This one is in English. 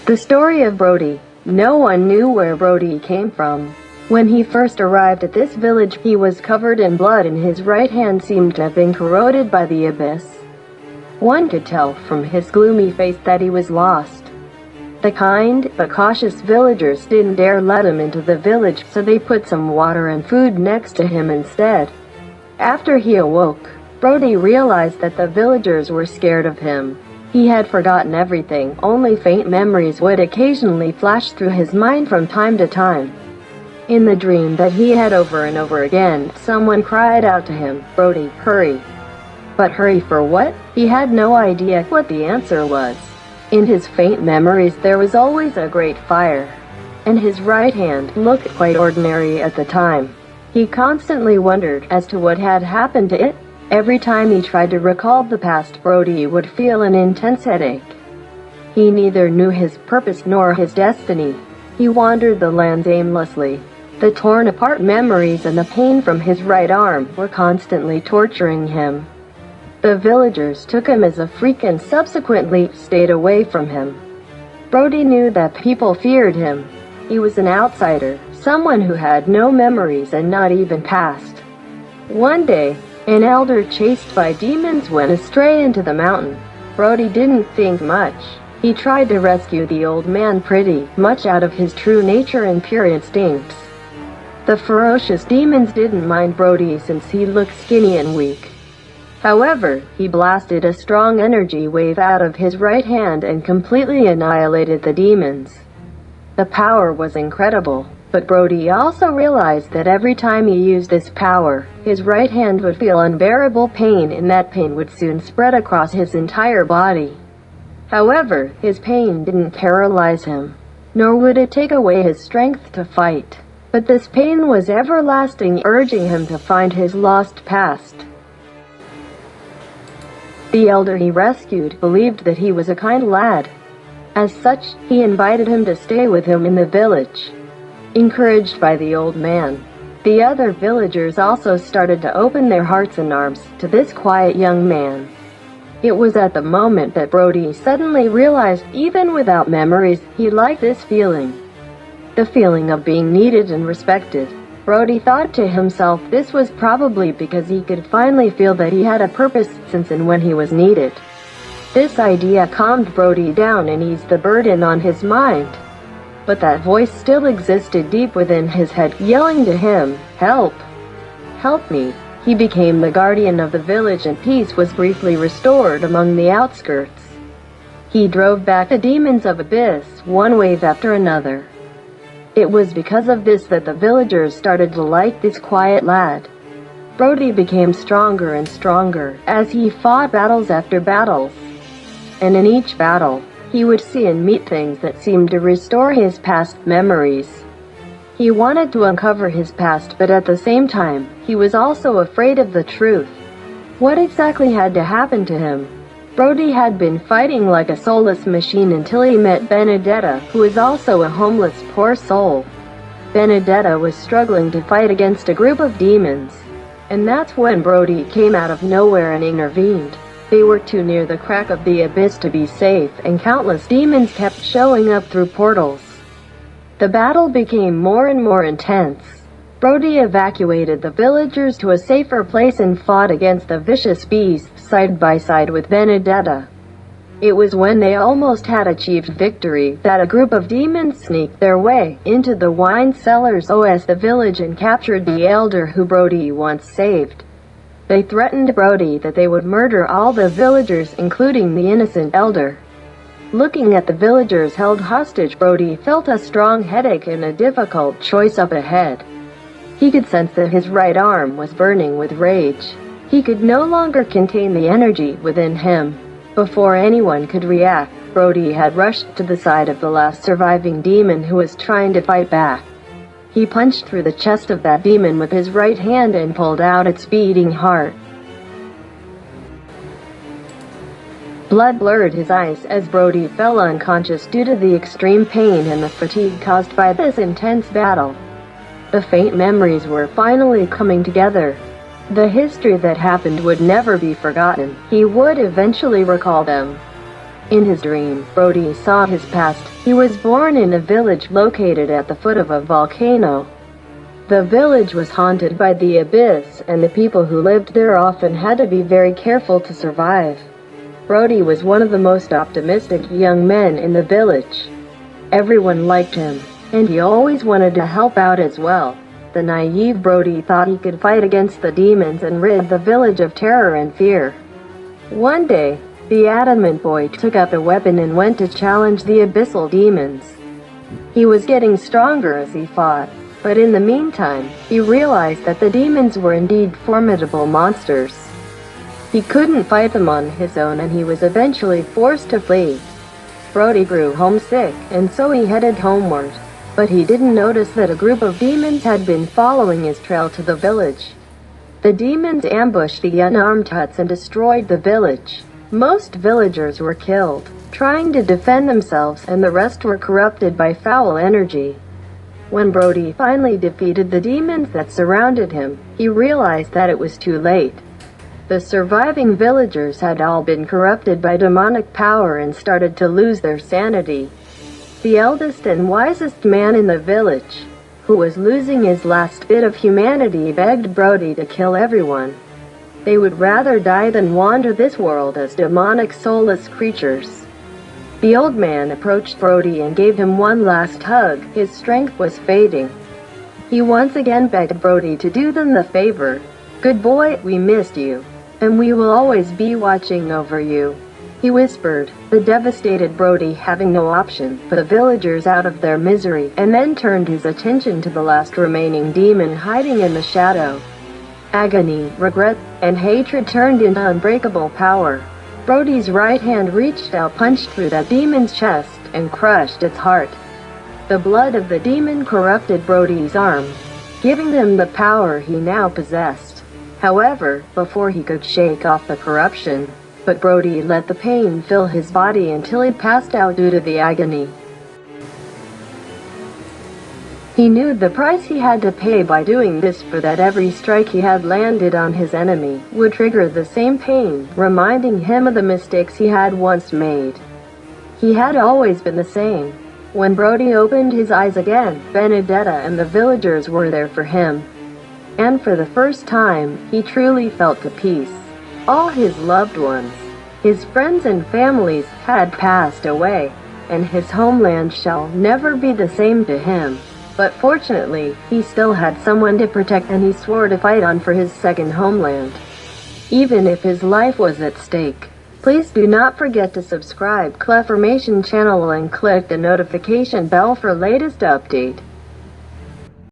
The story of Brody. No one knew where Brody came from. When he first arrived at this village, he was covered in blood and his right hand seemed to have been corroded by the abyss. One could tell from his gloomy face that he was lost. The kind but cautious villagers didn't dare let him into the village, so they put some water and food next to him instead. After he awoke, Brody realized that the villagers were scared of him. He had forgotten everything, only faint memories would occasionally flash through his mind from time to time. In the dream that he had over and over again, someone cried out to him, "Brody, hurry." But hurry for what? He had no idea what the answer was. In his faint memories there was always a great fire, and his right hand looked quite ordinary at the time. He constantly wondered as to what had happened to it. Every time he tried to recall the past, Brody would feel an intense headache. He neither knew his purpose nor his destiny. He wandered the lands aimlessly. The torn-apart memories and the pain from his right arm were constantly torturing him. The villagers took him as a freak and subsequently stayed away from him. Brody knew that people feared him. He was an outsider, someone who had no memories and not even past. One day, an elder chased by demons went astray into the mountain. Brody didn't think much. He tried to rescue the old man pretty much out of his true nature and pure instincts. The ferocious demons didn't mind Brody since he looked skinny and weak. However, he blasted a strong energy wave out of his right hand and completely annihilated the demons. The power was incredible. But Brody also realized that every time he used this power, his right hand would feel unbearable pain, and that pain would soon spread across his entire body. However, his pain didn't paralyze him, nor would it take away his strength to fight. But this pain was everlasting, urging him to find his lost past. The elder he rescued believed that he was a kind lad. As such, he invited him to stay with him in the village. Encouraged by the old man, the other villagers also started to open their hearts and arms to this quiet young man. It was at the moment that Brody suddenly realized, even without memories, he liked this feeling. The feeling of being needed and respected. Brody thought to himself this was probably because he could finally feel that he had a purpose since and when he was needed. This idea calmed Brody down and eased the burden on his mind. But that voice still existed deep within his head, yelling to him, "Help! Help me!" He became the guardian of the village and peace was briefly restored among the outskirts. He drove back the demons of Abyss, one wave after another. It was because of this that the villagers started to like this quiet lad. Brody became stronger and stronger as he fought battles after battles. And in each battle, he would see and meet things that seemed to restore his past memories. He wanted to uncover his past, but at the same time, he was also afraid of the truth. What exactly had to happen to him? Brody had been fighting like a soulless machine until he met Benedetta, who was also a homeless, poor soul. Benedetta was struggling to fight against a group of demons. And that's when Brody came out of nowhere and intervened. They were too near the crack of the abyss to be safe, and countless demons kept showing up through portals. The battle became more and more intense. Brody evacuated the villagers to a safer place and fought against the vicious beasts side by side with Benedetta. It was when they almost had achieved victory that a group of demons sneaked their way into the wine cellars of the village and captured the elder who Brody once saved. They threatened Brody that they would murder all the villagers, including the innocent elder. Looking at the villagers held hostage, Brody felt a strong headache and a difficult choice up ahead. He could sense that his right arm was burning with rage. He could no longer contain the energy within him. Before anyone could react, Brody had rushed to the side of the last surviving demon who was trying to fight back. He punched through the chest of that demon with his right hand and pulled out its beating heart. Blood blurred his eyes as Brody fell unconscious due to the extreme pain and the fatigue caused by this intense battle. The faint memories were finally coming together. The history that happened would never be forgotten. He would eventually recall them. In his dream, Brody saw his past. He was born in a village located at the foot of a volcano. The village was haunted by the abyss, and the people who lived there often had to be very careful to survive. Brody was one of the most optimistic young men in the village. Everyone liked him, and he always wanted to help out as well. The naive Brody thought he could fight against the demons and rid the village of terror and fear. One day, the adamant boy took up a weapon and went to challenge the abyssal demons. He was getting stronger as he fought, but in the meantime, he realized that the demons were indeed formidable monsters. He couldn't fight them on his own, and he was eventually forced to flee. Brody grew homesick, and so he headed homeward. But he didn't notice that a group of demons had been following his trail to the village. The demons ambushed the unarmed huts and destroyed the village. Most villagers were killed, trying to defend themselves, and the rest were corrupted by foul energy. When Brody finally defeated the demons that surrounded him, he realized that it was too late. The surviving villagers had all been corrupted by demonic power and started to lose their sanity. The eldest and wisest man in the village, who was losing his last bit of humanity, begged Brody to kill everyone. They would rather die than wander this world as demonic soulless creatures. The old man approached Brody and gave him one last hug. His strength was fading. He once again begged Brody to do them the favor. "Good boy, we missed you, and we will always be watching over you," he whispered, the devastated Brody having no option but the villagers out of their misery, and then turned his attention to the last remaining demon hiding in the shadow. Agony, regret, and hatred turned into unbreakable power. Brody's right hand reached out, punched through that demon's chest, and crushed its heart. The blood of the demon corrupted Brody's arm, giving him the power he now possessed. However, before he could shake off the corruption, Brody let the pain fill his body until he passed out due to the agony. He knew the price he had to pay by doing this, for that every strike he had landed on his enemy would trigger the same pain, reminding him of the mistakes he had once made. He had always been the same. When Brody opened his eyes again, Benedetta and the villagers were there for him. And for the first time, he truly felt at peace. All his loved ones, his friends and families, had passed away, and his homeland shall never be the same to him. But fortunately, he still had someone to protect, and he swore to fight on for his second homeland, even if his life was at stake. Please do not forget to subscribe Clefformation channel and click the notification bell for latest update.